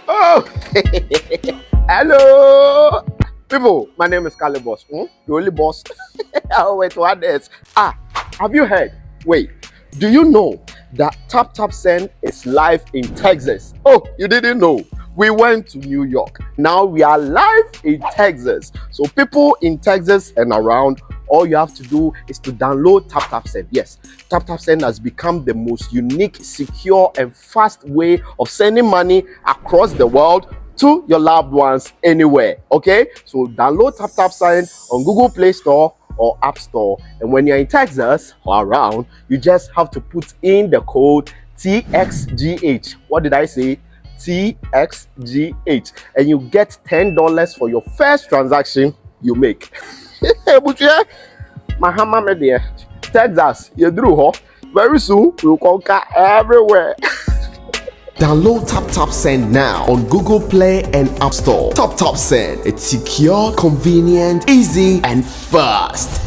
Oh, hello, people. My name is Kale Boss. The only boss. Oh, wait, what else? Have you heard? Wait, do you know that Tap Tap Send is live in Texas? Oh, you didn't know? We went to New York. Now we are live in Texas. So people in Texas and around, all you have to do is to download Tap Tap Send. Yes, Tap Tap Send has become the most unique, secure, and fast way of sending money across the world to your loved ones anywhere. Okay, so download Tap Tap Send on Google Play Store or App Store. And when you're in Texas or around, you just have to put in the code TXGH. What did I say? TXGH. And you get $10 for your first transaction you make. Mahama media, Texas, you drew ho. Very soon we'll conquer everywhere. Download Tap Tap Send now on Google Play and App Store. Tap Tap Send. It's secure, convenient, easy, and fast.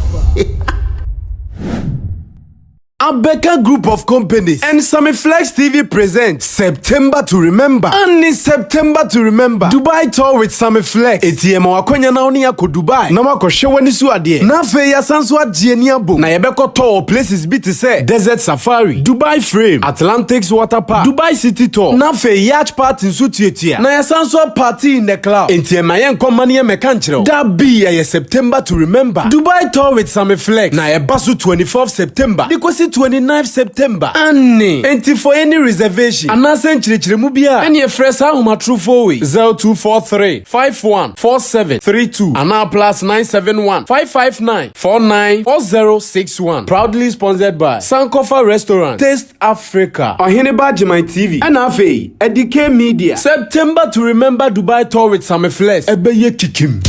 Abeka Group of Companies and Sammy Flex TV presents September to Remember. And in September to Remember, Dubai tour with Sammy Flex. ATM wakonya na oni yako Dubai. Na wako shewani su adie. Na fe ya sansu adjeni abo. Na yebeko tour places biti se Desert Safari, Dubai Frame, Atlantics Water Park, Dubai City Tour. Na fe yacht party nsu tietia. Na ya sansu party in the cloud. ATM mayen komani ya mekanchiro. Da be ya September to Remember. Dubai tour with Sammy Flex. Na ya basu 24th September. Dikosi 29th September. Annie. Enti for any reservation. Anasen chirichirimu bia. Any fresh huma true for we. 0243 514732. Ana plus 971 559 494061. Proudly sponsored by Sankofa Restaurant, Taste Africa, Ohineba Jemai TV, and Afe, Edike Media. September to Remember Dubai tour with Sammy Flex. Ebeye kikim.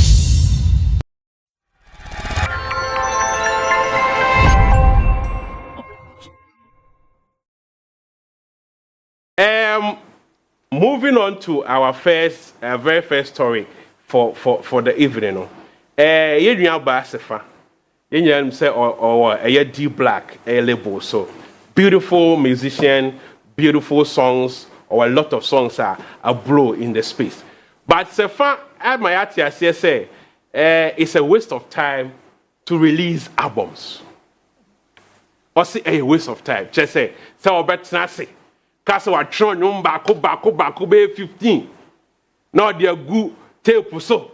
Moving on to our very first story for the evening. You know about Sefa. You know say or a D Black a label. So beautiful musician, beautiful songs, or a lot of songs are blow in the space. But Sefa, at my artist say, it's a waste of time to release albums. Or say a waste of time. Just say, so better say. Cause we try no back be 15. Now they good tape so.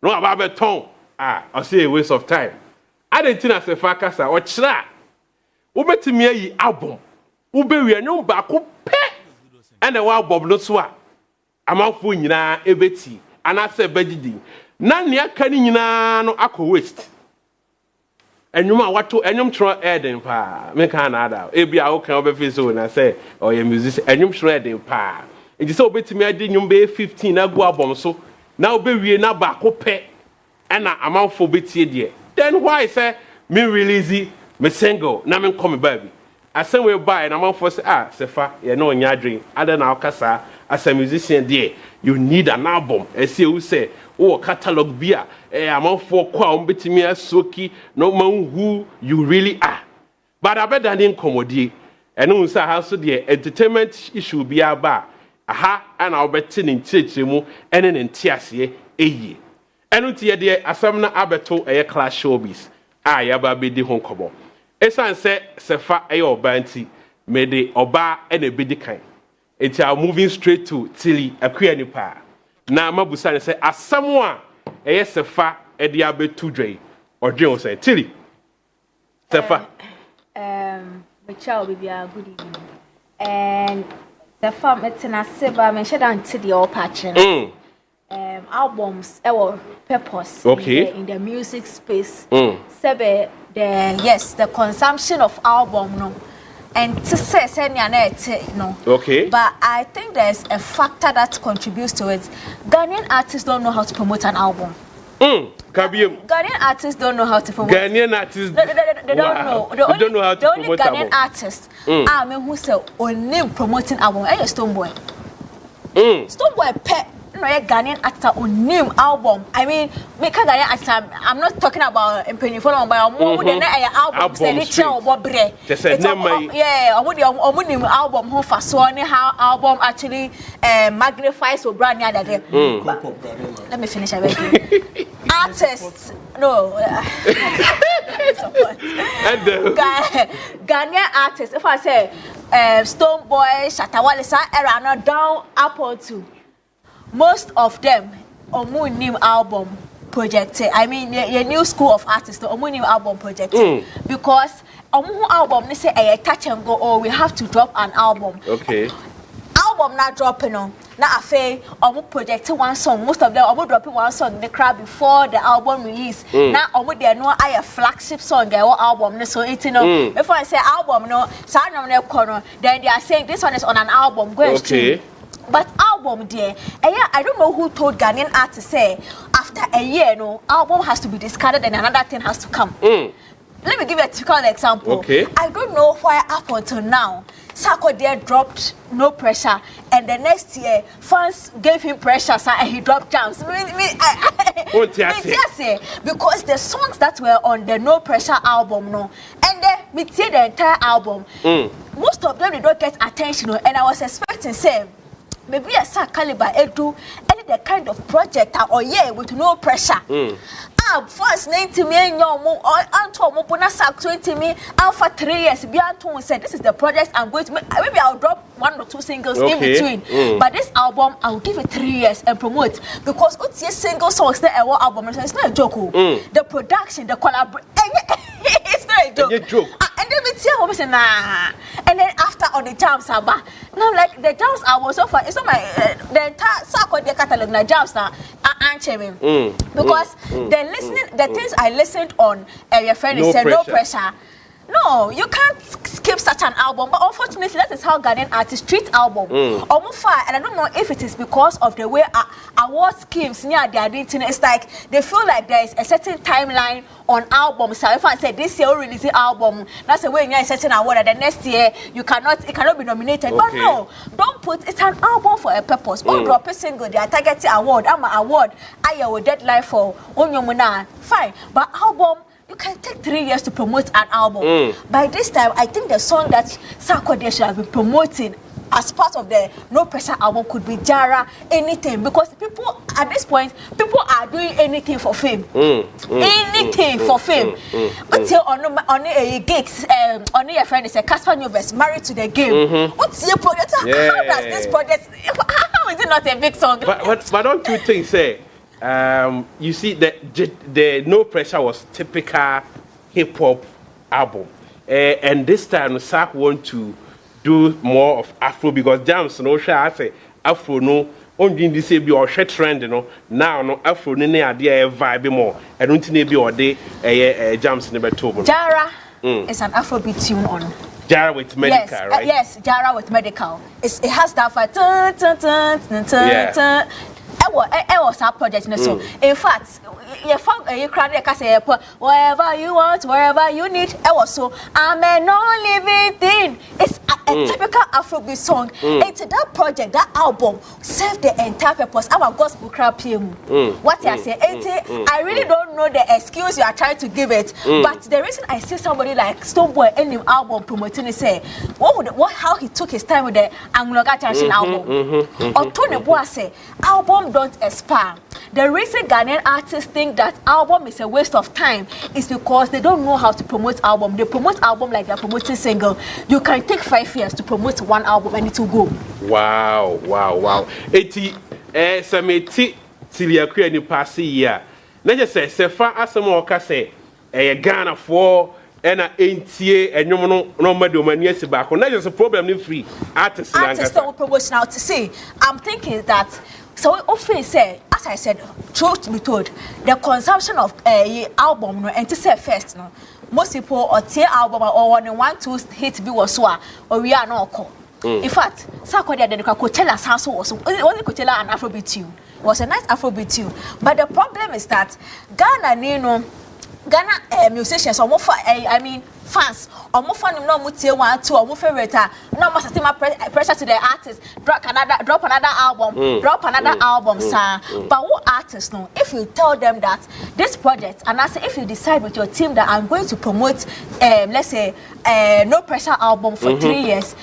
No about ton. I say a waste of time. I didn't think as a facasa or chra. Ube to me album. Ube we no back pe. And the wild bob no swa. I'm out for yina ebeti. And I say bejidi. Nan ya kani yina no ako waste. And you know what to and try Eden pa. Me can ada. Ebi a okay obefi so na say or your musician and you try Eden pa. It is so bit me adi nyum be 15 na go album so. Now be we na ba ko pe. And na amount for bit here. Then why say me release me single na me come baby. I say we buy and amount for say Sefa you know nya dream. Ada na okasa as a musician there you need an album. I say who say catalog beer. Amount for kwa umbetimi soki no man who you really are. But I bet that didn't commodity. And no say how so the entertainment issue be aba. Aha and I'll bet in church and in tiasie a ye. And until the asamna abeto a class showbiz. Yaba be the home cobo. Esan say Sefa ayo banti made the oba and a bidi kind. It's moving straight to Tilly a queer pa. Na mabusa say as someone Sefa Ediabe Tudre or Joe say Tilly. Sefa. My child will be a good evening. And the farm it's in a Seba mentioned until the all patching. Albums our purpose in the music space. Sebe the consumption of album no. And to say no. Okay. But I think there's a factor that contributes to it. Ghanaian artists don't know how to promote an album. Ghanaian artists don't know how to promote. Ghanaian artists they don't know. They don't know how to promote. The only Ghanaian artists who say only promoting album. Hey, Stoneboy. Stoneboy pet. no Ghanaian artist name album. I mean, make a Ghanaian artist. I'm not talking about Penny for long, but I'm more than album. Just a name, yeah, I'm with the album. Who for so how album actually magnifies or brand new that day. Let me finish. Artists, no. Ghanaian artists. If I say Stonebwoy, Shatawalisa, era now down up to most of them new album projected. I mean, your new school of artists, the new album projected because album they say a touch and go. Oh, we have to drop an album. Okay. Album not dropping on. Now I project one song. Most of them dropping one song in the crowd before the album release. Now they know a flagship song their album. So it's if I say album no, then they are saying this one is on an album. Go and stream. But album dear, I don't know who told Ghanaian artists say after a year no album has to be discarded and another thing has to come. Let me give you a typical example. Okay. I don't know why up until now Sako there dropped No Pressure, and the next year fans gave him pressure, and he dropped Jams. Because the songs that were on the No Pressure album, no, and then we see the entire album. Most of them they don't get attention, and I was expecting same. Maybe a Sa Caliber Edu, any the kind of project or yeah with no pressure. First 90 million Anto Mopuna Sak 20 me and for 3 years Bianton said this is the project I'm going to make. Maybe I'll drop 1 or 2 singles in between. But this album I'll give it 3 years and promote because it's a single songs that our album it's not a joke. The production, the collaboration it's not a joke. And then we tell what nah. And then after on the jams now like the jams album so far it's not my the entire Sako the catalog na jams now because the things I listened on your friend said no pressure. No, you can't skip such an album. But unfortunately, that is how Ghanaian artists treat album. And I don't know if it is because of the way award schemes near their identity. It's like they feel like there is a certain timeline on albums. So if I say this year we release the album, that's the way you are setting award. And the next year it cannot be nominated. But no, don't put it's an album for a purpose. Don't drop a single. They are targeting award. I'm an award. I have a deadline for Onyomuna. Fine, but album. You can take 3 years to promote an album. By this time, I think the song that Sako should have been promoting as part of the No Pressure album could be Jara, anything. Because people, at this point, people are doing anything for fame. Anything for fame. What's your on a gigs, on your friend is a Casper Novus, Married to the Game. What's your project? How does this project, how is it not a big song? But don't you think, say, you see the No Pressure was typical hip hop album, and this time Sak want to do more of Afro because Jams no share I say Afro no only this be or share trend no now no Afro ne idea vibe more I don't think be or day Jams never told Jara is an Afrobeat tune on Jara with medical, right? Yes, Jara with medical. It has that for it was our project. So, in fact, you can't say wherever you want, wherever you need. It was so I'm a non-living thing. It's a typical Afrobeat song. It's that project, that album served the entire purpose. I'm a gospel crap PM. What I say, I really don't know the excuse you are trying to give it. But the reason I see somebody like Stonebwoy in the album promoting it, say, how he took his time with the Anglo-Gatchan album. Or Tony Boa say, album don't expire. The reason Ghanaian artists think that album is a waste of time is because they don't know how to promote album. They promote album like they're promoting single. You can take 5 years to promote one album and it will go. Wow. Sammy till you create any past year. Let's just say Sefa Asamoka say Ghana for and NTA and no matter when you see back. That's just a problem in free artists. Artists don't promote now to see. I'm thinking that. So we often say, as I said, truth be told, the consumption of album and to say first, no, most people or tear album or one to hit be was or we are not call. In fact, Sakodia the Coachella's house was only Coachella and Afrobeat tune. It was a nice Afrobeat tune. But the problem is that Ghana musicians or more fans omo fan him no mo tie 1 2 omo favorite no mo set pressure to the artist drop another album drop another album sir. But what artists know if you tell them that this project and I say if you decide with your team that I'm going to promote let's say no pressure album for 3 years,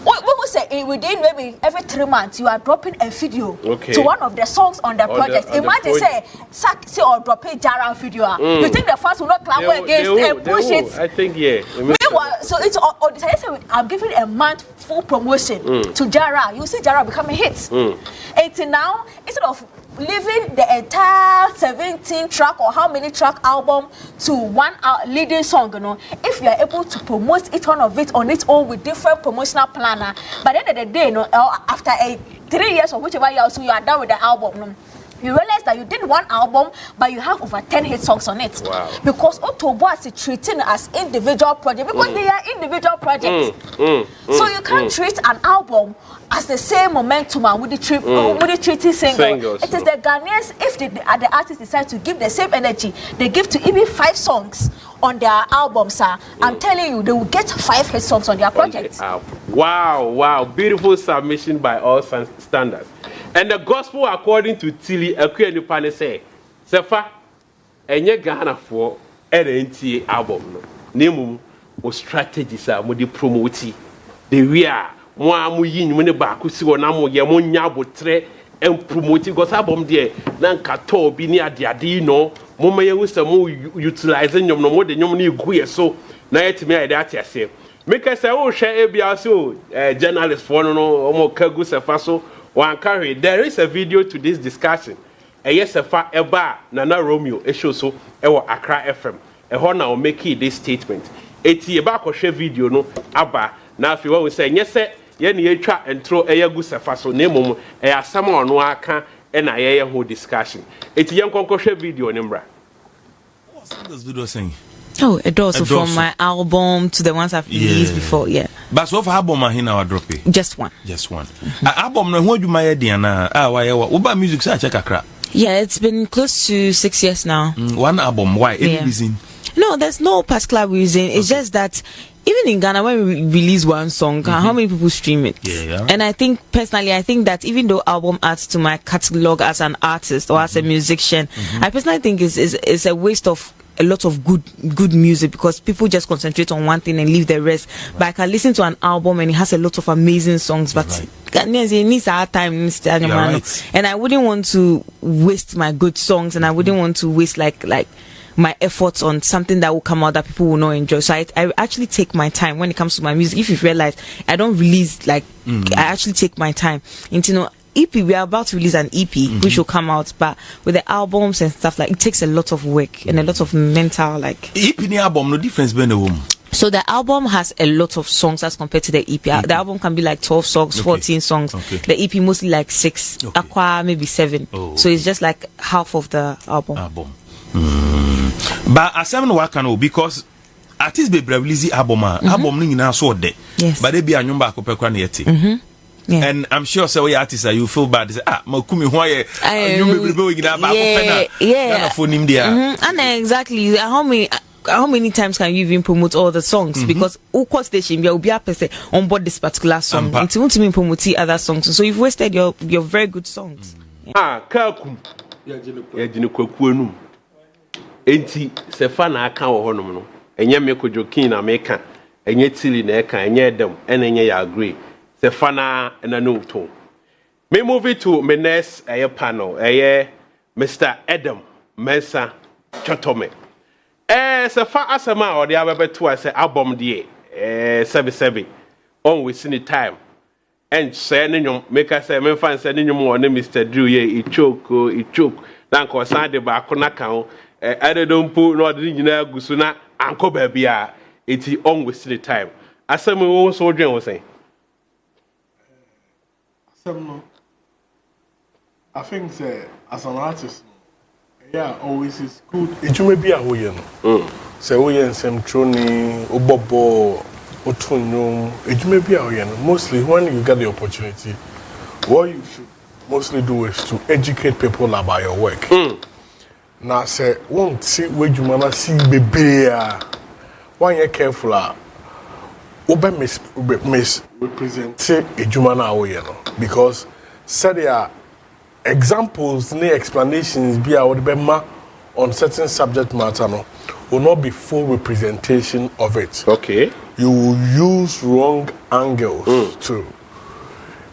we will say within maybe every 3 months you are dropping a video to one of the songs on the project. Imagine say or drop a Jara video. You think the fans will not clamor against and push it? I think yeah. So it's I'm giving a month full promotion to Jara. You see Jara become a hit. Until now, instead of leaving the entire 17 track or how many track album to one leading song, you know, if you are able to promote each one of it on its own with different promotional planner, by the end of the day, you know, after 3 years or whichever year, so you are done with the album. You know, you realize that you did one album, but you have over 10 hit songs on it. Wow. Because Otobo is treating as individual projects because they are individual projects. So you can't treat an album as the same momentum with the treaty single. It is the Ghanaians, if the artists decide to give the same energy, they give to even 5 songs on their album, sir. I'm telling you, they will get 5 hit songs on their project. Wow, beautiful submission by all standards. And the gospel according to Tilly Akwenupane say, Sefa, enye Ghana for NNTA album no. Nemu o strategies are mo di promote. The we are mo amu yin mo ne ba ko si wona mo ye mo nya botre en promote go album there na nka to bi ni ade no mo ma ye wuse mo utilize nyom no mo de nyom na igu ye so na yetimi ade atiase. Make say o hwe e bia so journalist for no mo kagu Sefa so one carry. There is a video to this discussion. Yes, Sefa eba Nana Romeo show so ewo Accra FM. Eho na o make this statement. Eti eba ko hwe video no aba na afi we say nyese ye ne yetwa entro eyagu Sefa so na emom asam ono aka na ye ho discussion. Eti ye nkonko hwe video ne mbra. What's this video saying? Oh, it does. So from my album to the ones I've released before, yeah. But so for album I now drop it. Just one. Album no who you my Diana. What about music say check Accra? Yeah, it's been close to 6 years now. One album, why? Any reason? No, there's no particular reason. It's just that even in Ghana, when we release one song, how many people stream it? Yeah. And I think personally, that even though album adds to my catalog as an artist or as a musician, I personally think it's a waste of a lot of good music because people just concentrate on one thing and leave the rest. But I can listen to an album and it has a lot of amazing songs, but it needs our time, and I wouldn't want to waste my good songs, and I wouldn't want to waste like my efforts on something that will come out that people will not enjoy. So I actually take my time when it comes to my music. If you realize, I don't release I actually take my time. And you know, EP, we are about to release an EP which will come out, but with the albums and stuff, like it takes a lot of work and a lot of mental EP ni album no difference between the woman. So the album has a lot of songs as compared to the EP. The album can be like 12 songs, 14 songs. The EP mostly like 6, Aqua maybe 7. So it's just like half of the album. But I seven work because artists be release album ni na so de. But they be a nyumba akopekwa na yeti. Yeah. And I'm sure so we artists you feel bad. Say makumi ho ye and exactly how many times can you even promote all the songs? Because Uko station will be a person on board this particular song. It's want to promote other songs. So you've wasted your very good songs. Kakum. Ya jine kwakuo num. Enti Sefa na aka wo honom no. Enye me kojokin na me ka. Enye tili na eka, enye edem, enye ya agree. Sefa na no to. Me move it to my next panel. Mr. Adam Mensa Chotome. Sefa asema or the other to I say album die 77 on we see the time and sending you make us say me fan sending you more Mr. Drew ye choke dan ko san de ba ko na kan ade don pu no de nyina gusuna anko ba bia eti on we see the time asema wo so dwen wo say no. I think as an artist, always is good. It may be a way. Say we and some trony, obobo, otunyo. It may be a way. Mostly when you get the opportunity, what you should mostly do is to educate people about your work. Now say won't see where you wanna see baby. one year careful obe miss represent a human away, because said there are examples, ne explanations be our bema on certain subject matter will not be full representation of it. Okay. You will use wrong angles too.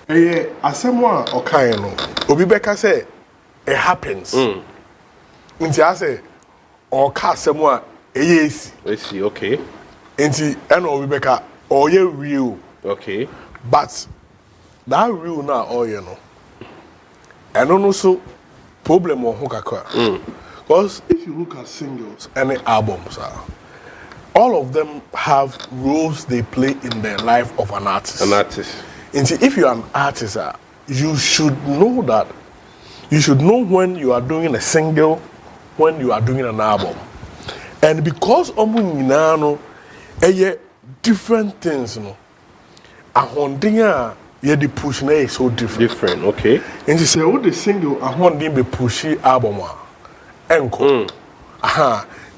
Asemwa okay no. Obi beka say it happens. Nti I say oka asemwa yes. Let's see, okay. Nti eno obi beka oye real. Okay. But that real na oye no. Eno no so problem on kakra. Because if you look at singles and albums, all of them have roles they play in the life of an artist. An artist. And see, if you're an artist, you should know that. You should know when you are doing a single, when you are doing an album. And because different things, the push is so different. Different, okay. And you say, oh, the single, be pushy album. Enko.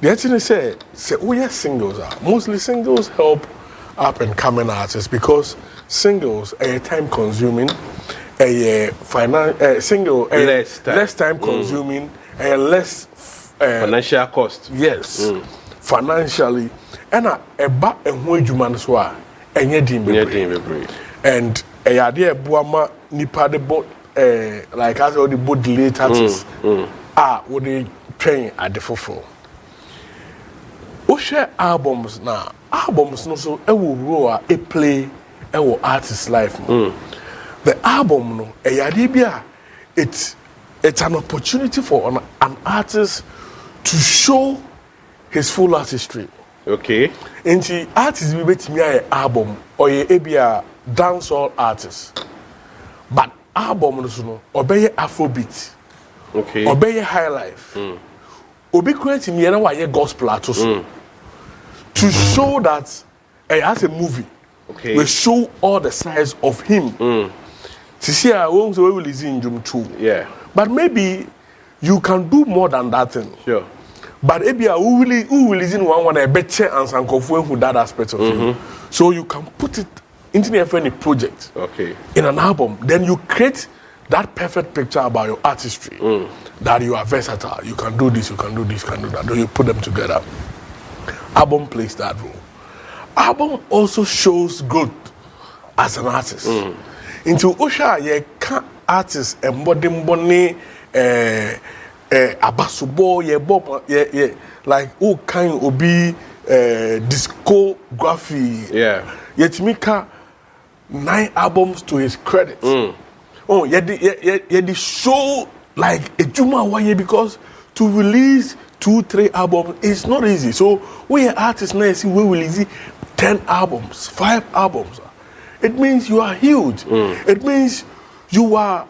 The thing is, say, oh, yes, singles are. Mostly singles help up and coming artists because singles are time consuming, less time consuming, and less financial cost. Yes, financially. And a back and wage man so are and and a idea buama nipa the boat like as all the boat delay taxes what they train at the fulfill. We share albums now. Albums no so a role a play a artist life. The album no it's an opportunity for an artist to show his full artistry. Okay. And the artist will bet me an album or a dancehall artist. But album no obey Afrobeat. Okay. Obey high life. Obi creating me a gospel artist to show that as a movie. Okay. We show all the sides of him. To see how we will is in June too. Yeah. But maybe you can do more than that thing. Sure. But maybe who will is in one a better and who that aspect of you. So you can put it into any project. Okay. In an album, then you create that perfect picture about your artistry. That you are versatile. You can do this, you can do this, you can do that. Then you put them together. Album plays that role. Album also shows growth as an artist. Into Osha, ye can artist embody abasubo ye bob ye like all kind obi discography. Yeah. Yet Mika 9 albums to his credit. Oh, ye show like a Juma Waye because to release 2-3 albums is not easy. So we are artists now see we release 10 albums, 5 albums. It means you are huge. It means you are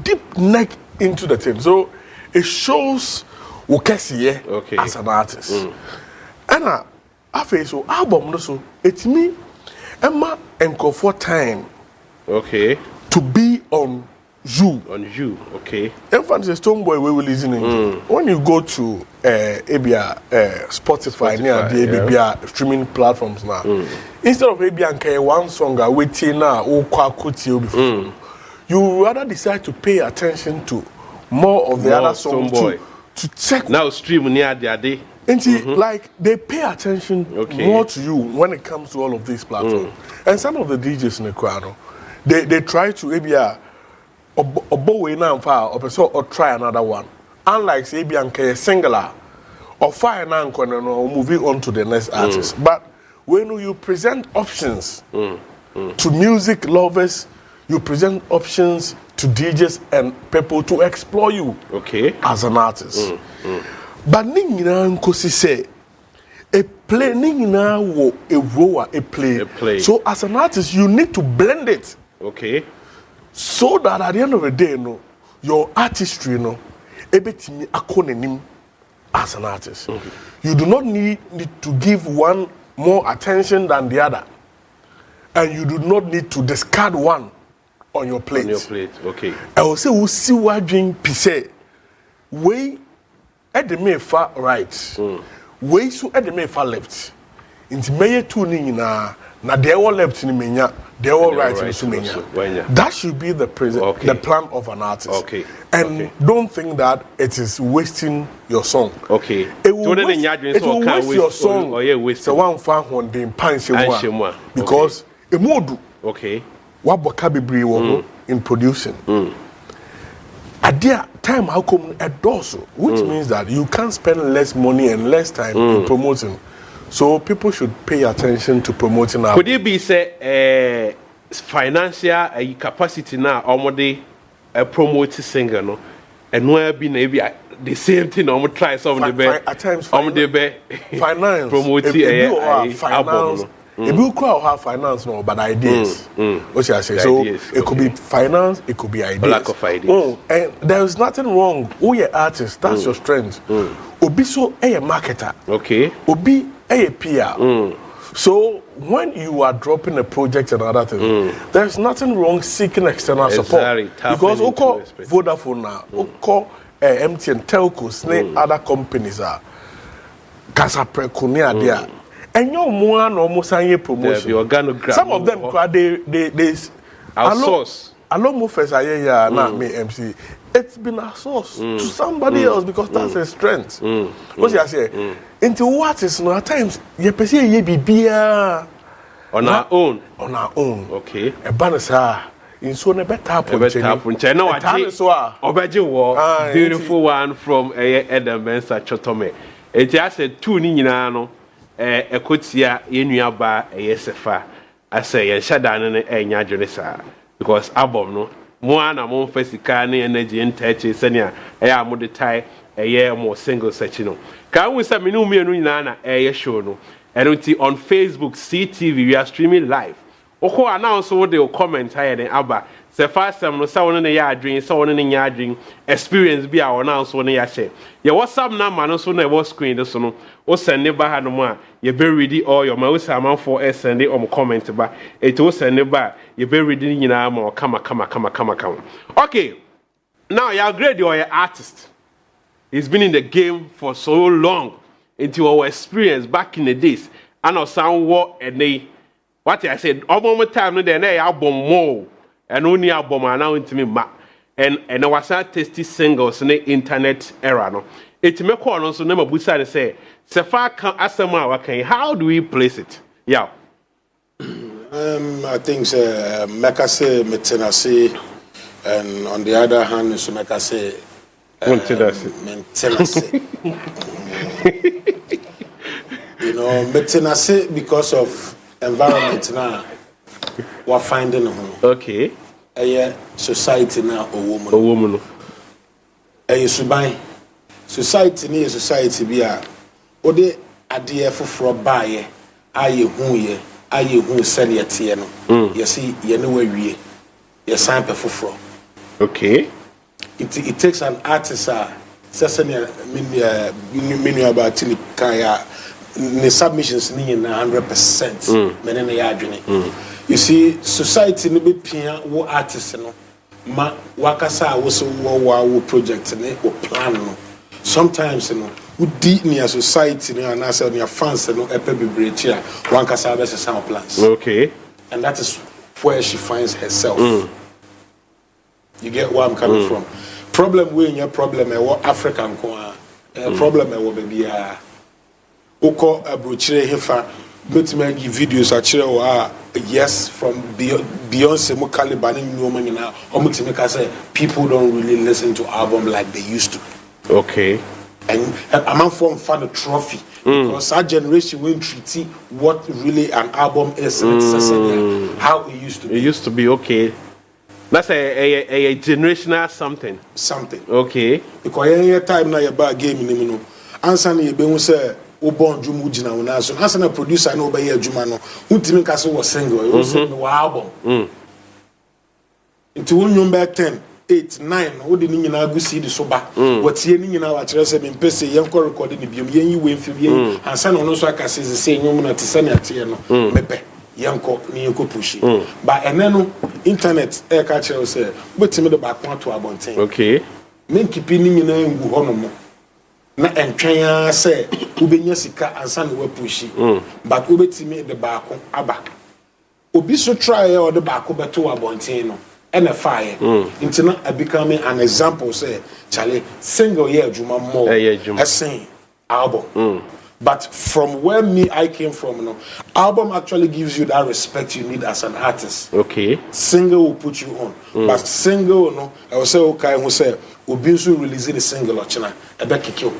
deep neck into the thing. So it shows Ukesi as an artist. And I feel so album so it's me Emma and for time. Okay. To be on you. On you, okay. Infant is Stoneboy we will listen in. When you go to Spotify near the streaming platforms now, instead of one song waiting now before, you rather decide to pay attention to more of the more other songs to check now stream near the day. And like they pay attention more to you when it comes to all of these platforms. And some of the DJs in the crowd, they try to maybe or try another one. Unlike say a singular or fire now or moving on to the next artist. But when you present options to music lovers, you present options to DJs and people to explore you as an artist. But ningina nkosi say a play ningina wo a rower a play. So as an artist you need to blend it. Okay. So that at the end of the day, your artistry, ebetimi akonenim as an artist. You do not need to give one more attention than the other, and you do not need to discard one on your plate. On your plate, okay. I will say we see what drink pise. We at the may far right. We so at the may far left. Inti meye two ni na they all left ni menya, they all right in menya. That should be the the plan of an artist. Okay. And don't think that it is wasting your song. Okay. It will waste your song. So one fan one day because a modu. Okay. What vocabulary in producing. At their time, how come a dorsal, which means that you can spend less money and less time in promoting. So people should pay attention to promoting our. Could it be say financial capacity now already promote singer no, and where be maybe the same thing. I'm try some of the at times finance promote finance. If you have finance no, but ideas. What should I say? So ideas, it could be finance, it could be ideas. Lack of ideas. And there is nothing wrong. Oh, you're artist. That's your strength. Obi so a marketer. Okay. Obi a PR. So when you are dropping a project and other things, there's nothing wrong seeking external support. Because Oko Vodafone now, Oko MTN Telcos, other companies are Casapre there. And your one almost a promotion. Some of them they outsource. Along move first not me MC. It's been a source to somebody else because that's a strength. What you say? Into what is no at times you perceive ye be on our own. On our own. Okay. A banner in so a better point. No, I beautiful one from Adam Mensa Chotome. It just said two ninano. Ekotia yenuaba Sefa I say Shadan and Yadresa because album no one among Fesicani energy and touch senior a more tie a year more single sectional. Can we say Minumi Nana a show no and on Facebook CTV we are streaming live. Oko announce what they will comment higher than Abba. The first time no someone in the yard drink, someone in the yard drink experience be our announce one ya share. Your WhatsApp number no so na was screen the sono. O send never had no more. You be ready all your mouse amount for S and or comment ba. It will send never. You be ready in our more come. Okay. Now you're great, you're an artist. He's been in the game for so long into our experience back in the days. And our sound what and they what I said, all time no then album more. And only album are now into me and I was a tasty singles in the internet era no. It me call on so never busa and say Sefa can asama okay how do we place it? Yeah. I think Mekase Metenase and on the other hand so Mekase Metenase. You know Metenase because of environment now. We're finding okay. A society now a woman. A subai society near society be a ode adie for buy aye who send your tiano. You see, you know where we you sign for. Okay. It takes an artist sesania mini about tili kaya the submissions near 100%. Many are you see, society no be pia wo artists no ma wakasa wo so wo project ne wo plan no sometimes no wo di near society no and as near fans no epe bebree a wankasa be some plans. Okay. And that is where she finds herself. You get where I'm coming from. Problem we in your problem e wo African ko problem e wo baby a uko abrochire hefa but me give videos actually yes from Beyonce mo caliber ni woman na omo make say people don't really listen to album like they used to. Okay. And I'm from fan trophy because our generation won't treat what really an album is and how it used to be. It used to be okay. That's a generational something. Something. Okay. Because any time na your bad game ni no answer ni be say Obon Jumu Jina Unazo. As a producer, I know by a Jumano, who Timmy Castle was single, also no album. Into 1 back 10, 8, 9, who didn't you see the soba? What's in our Teresa in Pessy, young recording the Bium, you win for you, and son on also I can see the same woman at Tisania Tiano, Mepe, young cock, Nioko Pushi. But and then internet air catcher say, what's in the back one to our bontain. Okay. Men keeping in a honomo. na entwenya say ubenya sika ansa na we pushi but ubetimi de baako aba obi so try or the baako beto abonten no and a fire into not becoming an example say Charlie single year juma more a sing album but from where I came from, album actually gives you that respect you need as an artist. Okay. Single will put you on. But single, I will say, okay, who say, Ubinsu releasing a single or china, a back kill.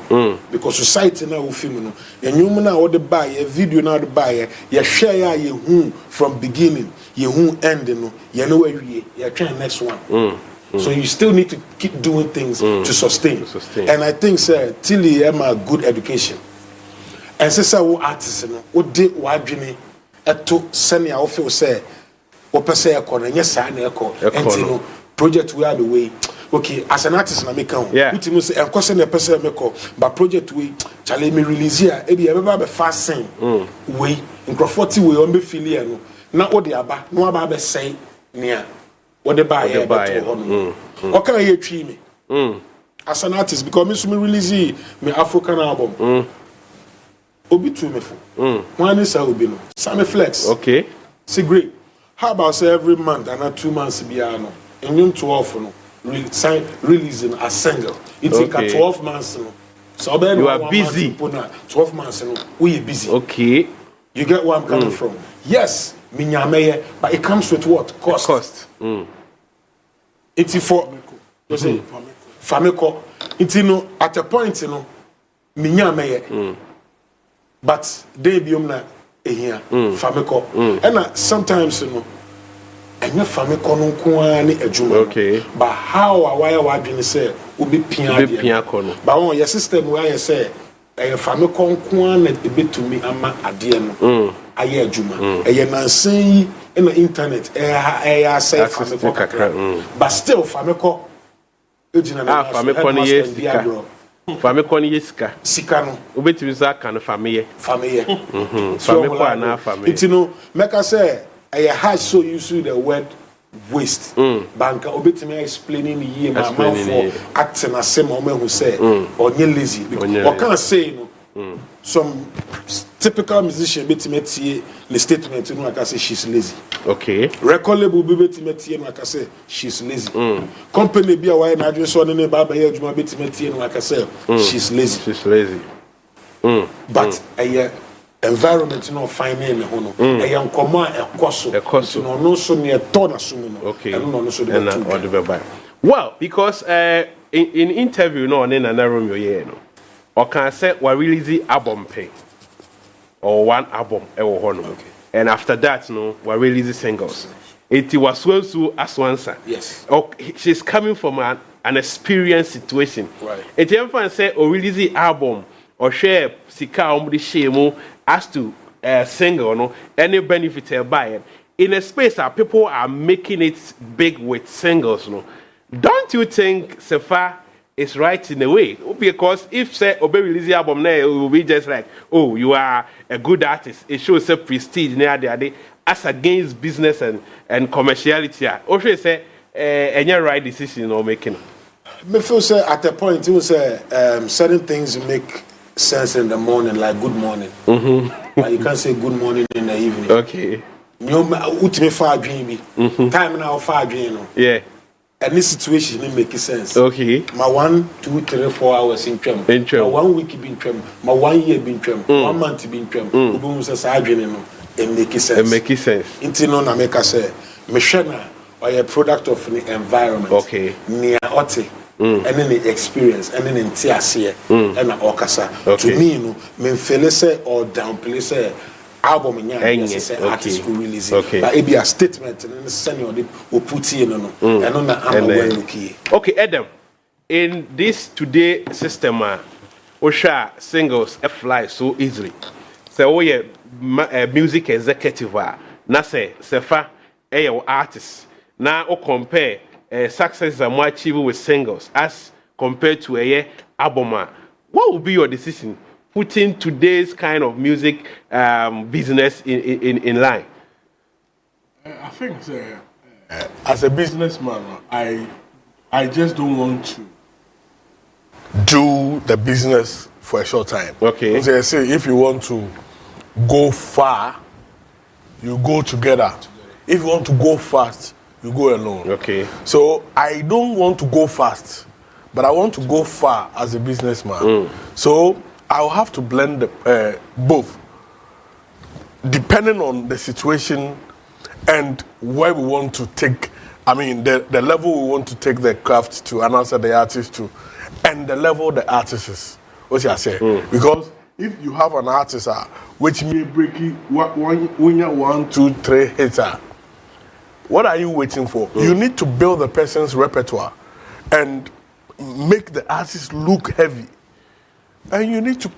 Because society now will film, and you now the buy a video now the buyer, you share your home from beginning, your home ending, you know where you're trying next one. So you still need to keep doing things to sustain. And I think, sir, till you have a good education. And say wo artist no wo de wadwene eto sene a wo feel say wo pese ekọ na nyesa na ekọ enti no project we are the way okay as an artist na make am ultimo say enko se na pese mekọ but project we chale me release here e be be fast sing we incrofort we on be feel here no na wo de aba no aba be say nia wo de buy here o kan ye twi me as an artist because me release me African album Obi to me for. One is Obi no. Sammy Flex. Okay. See great. How about say every month and not 2 months biano. And you 12 no. Releasing a single. It take 12 months no. So then you are busy. 12 months no. We are busy. Okay. You get where I'm coming from. Yes, minyameye, but it comes with what? Cost. It's for you say fameko. It's no at a point no minyameye. But they be na here famiko and sometimes you know and your famiko no kwani ejuma okay but how why wadwene say obi pia kono but on your system where you say famiko kwana ebetumi ama ade no aye ejuma eye nansen yi na internet say famiko but still famiko ejina na famiko ni yes famiko ni yesika sika no obetimi za kan family famiko ana family it no make I say I had so used to the word waste banka obetimi explaining the my man for acting as same woman who say onye lazy or can say no some typical musician betimi tie the statement no I can say she's lazy okay record label betimi tie no I can say she's lazy company be why na adwin so ne ba ba ya adwuma betimi tie no I can say she's lazy but environment no finding me hono nkomo ekoso no no so ne to na so no okay no so de well because in interview no na Romeo ye no or can say we release album pay or one album ewo hono okay and after that no we release singles it was so as answer yes okay she's coming from an experience situation right it even say or release the album or share sika omudi shemu as to single no any benefit by it in a space that people are making it big with singles no don't you think Sefa is right in a way because if say obe release the album now it will be just like oh you are a good artist it shows a prestige near the as against business and commerciality or should say any right decision or making me feel say at a point you say certain things make sense in the morning like good morning but you can't say good morning in the evening okay you ultimate far dream be time now far dream no yeah and this situation it make sense okay my 1 2 3 4 hours in tram my 1 week been tram my 1 year been tram 1 month been tram obo say say dream no it make sense into no na make say me hwe na or a product of the environment okay near ote and then the experience and then tiasie and na okasa to me no me feel say or downplay say album nya say artist who release it but it be a statement and send you the put in no and on am well looky okay Adam in this today system osha singles fly so easily so we music executive na say Sefa artist now o compare success that more achieve with singles as compared to a album what would be your decision putting today's kind of music business in line? I think as a businessman, I just don't want to do the business for a short time. Okay. So I say if you want to go far, you go together. If you want to go fast, you go alone. Okay. So I don't want to go fast, but I want to go far as a businessman. So I'll have to blend both, depending on the situation and where we want to take. I mean, the level we want to take the craft to, and answer the artist to, and the level the artist is. What I say? Because if you have an artist which may break it, one, 2, 3 hits. What are you waiting for? You need to build the person's repertoire and make the artist look heavy. And you need to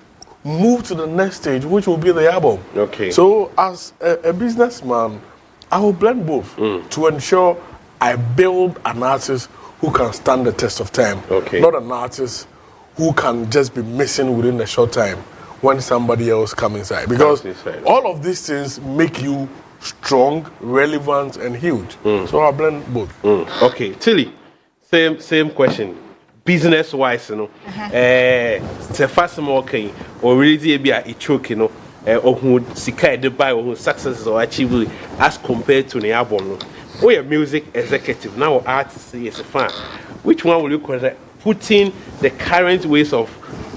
move to the next stage, which will be the album. Okay. So as a businessman, I will blend both to ensure I build an artist who can stand the test of time. Okay. Not an artist who can just be missing within a short time when somebody else comes inside. Because all of these things make you strong, relevant, and huge. So I blend both. Okay, Tilly, same question. Business wise, you know, Sefa small okay, or really be a choke, you know, or who sika the buy or who success or achieve as compared to the album. Or your music executive now, artist is a fan. Which one will you consider putting the current ways of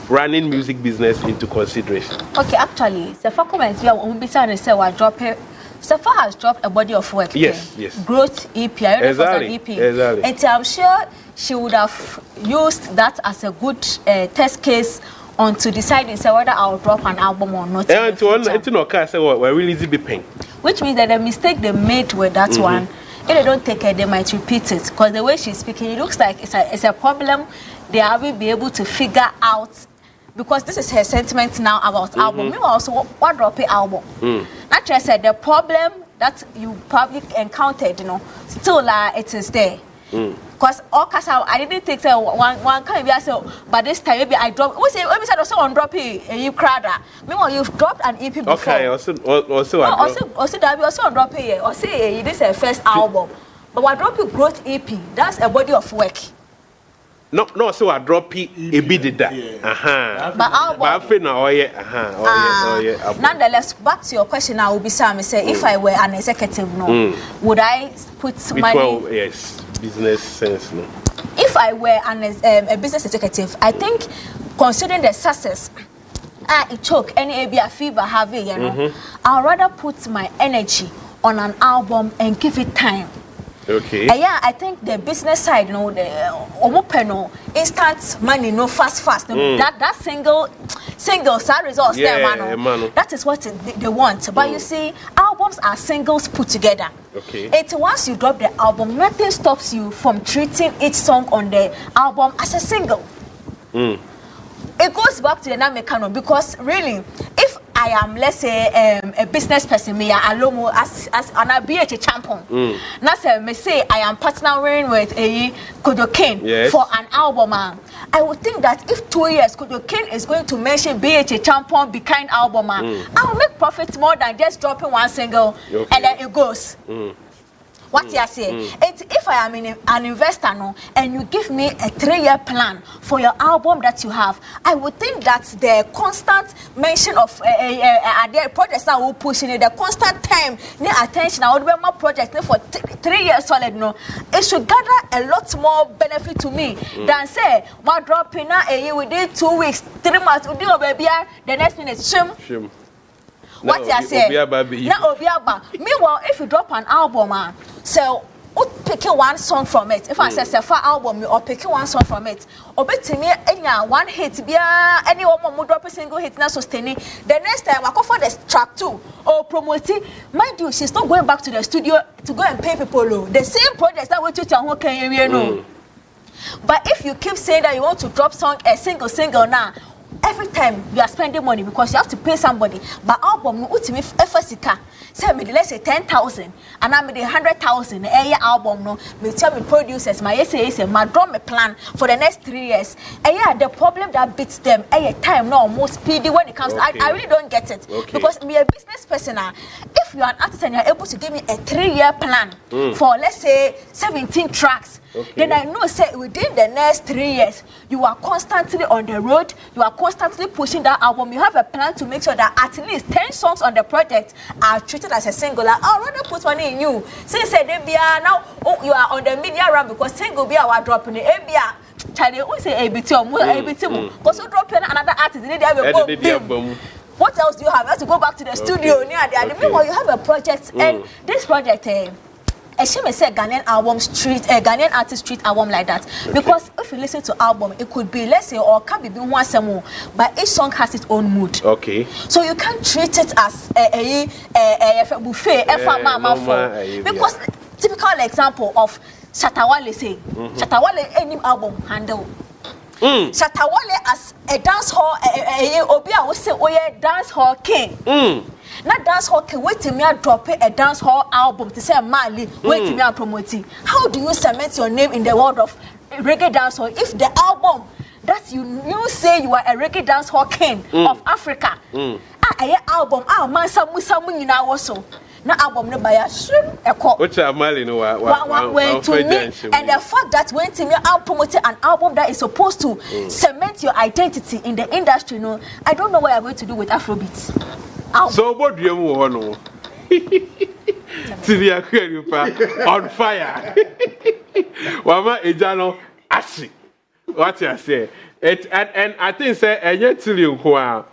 running music business into consideration? Okay, actually, Sefa comments here on Bisa and say what drop it. Sefa has dropped a body of work. Yes, yes. Growth EP. I don't know if it's an EP. Exactly. And I'm sure she would have used that as a good test case on to deciding whether I'll drop an album or not. And to no car say we're really easy be paying. Which means that the mistake they made with that one, if they don't take it, they might repeat it. Because the way she's speaking, it looks like it's a problem they will be able to figure out. Because this is her sentiment now about album. Meanwhile, also what drop a album. Naturally, I said the problem that you probably encountered, you know, still it is there. Because all I didn't think one kind maybe I said, but this time maybe I dropped. We said also on drop you crowd. Meanwhile, you've dropped an EP before. Okay, also on drop here. Or say this is her first album, but what drop you growth EP? That's a body of work. No, so I drop it a bit that. But album. Nonetheless, back to your question, I will be Sammy say, if I were an executive, would I put money? Well, yes, business sense, no. If I were a business executive, I think considering the success, it choke any ABA fever have it, you know, I'd rather put my energy on an album and give it time. Okay. Yeah, I think the business side, you know, the instant money, no fast. That single side results there, man. That is what they want. But you see, albums are singles put together. Okay. It's once you drop the album, nothing stops you from treating each song on the album as a single. It goes back to the Namekano because really, if I am, let's say, a business person, me alomo as an BH champion. Now say I am partnering with a Kodokin for an album. I would think that if 2 years Kodokin is going to mention BH champion behind album, I will make profit more than just dropping one single and then it goes. What you say? If I am an investor and you give me a 3-year plan for your album that you have, I would think that the constant mention of the projects I will push in the constant time, the attention, I would be my project for 3 years solid. It should gather a lot more benefit to me than say, my dropping a year within 2 weeks, 3 months, baby, the next minute, shim. What you say? Meanwhile, if you drop an album, so picking one song from it. If I say Sefa album, or picking one song from it, or bet me any one hit, be anyone more drop a single hit, not sustaining. The next time I go for the track 2 or promoting, mind you, she's not going back to the studio to go and pay people. The same projects that we took on can you know. But if you keep saying that you want to drop a single now. Every time you are spending money because you have to pay somebody. But album, ultimate FSK, say me let's say 10,000, and I made 100,000 a year album. No, me tell me producers, my say my drum plan for the next 3 years. And yeah, the problem that beats them a time now most speedy when it comes to I really don't get it because me a business person. If you are an artist and you are able to give me a 3-year plan for let's say 17 tracks. then I know say within the next 3 years you are constantly on the road, you are constantly pushing that album. You have a plan to make sure that at least 10 songs on the project are treated as a single. Like, I'll rather put money in you. Since they be now you are on the media run because single be our drop in the ABR. Charlie, we say ABT or ABT because you drop another artist, they have a boom. What else do you have? You have to go back to the studio near there. Meanwhile, you have a project, and this project, I should say Ghanaian Ghanaian artist street album like that. Because if you listen to album, it could be, let's say, or can be once a more, but each song has its own mood. Okay. So you can't treat it as a buffet, because typical example of Shatawale say, Shatawale any album handle. Shatawale as a dance hall, Obi I would say, oh yeah, dance hall king. Not dance hall king, wait till me I drop a dance hall album to say Mali, wait till me I promote it. How do you cement your name in the world of reggae dance hall if the album that you say you are a reggae dance hall king of Africa? Album, man, some you know also. Na album no buy a which are Mali no one to me, and the fact that when to me I promoted an album that is supposed to cement your identity in the industry, no, I don't know what I'm going to do with Afrobeats. So what do you want? Tilia on fire. Wama ejano ashi. What you say? And I think say enye tili nko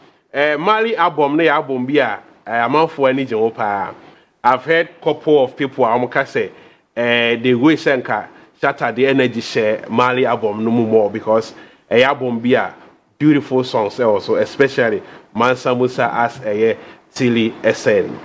Mali album na album bia amanfo ani je pa. I've heard couple of people say they wish Senka shatter the energy share Mali album no more because a album be a beautiful songs also, especially Mansa Musa as a Tilly SN.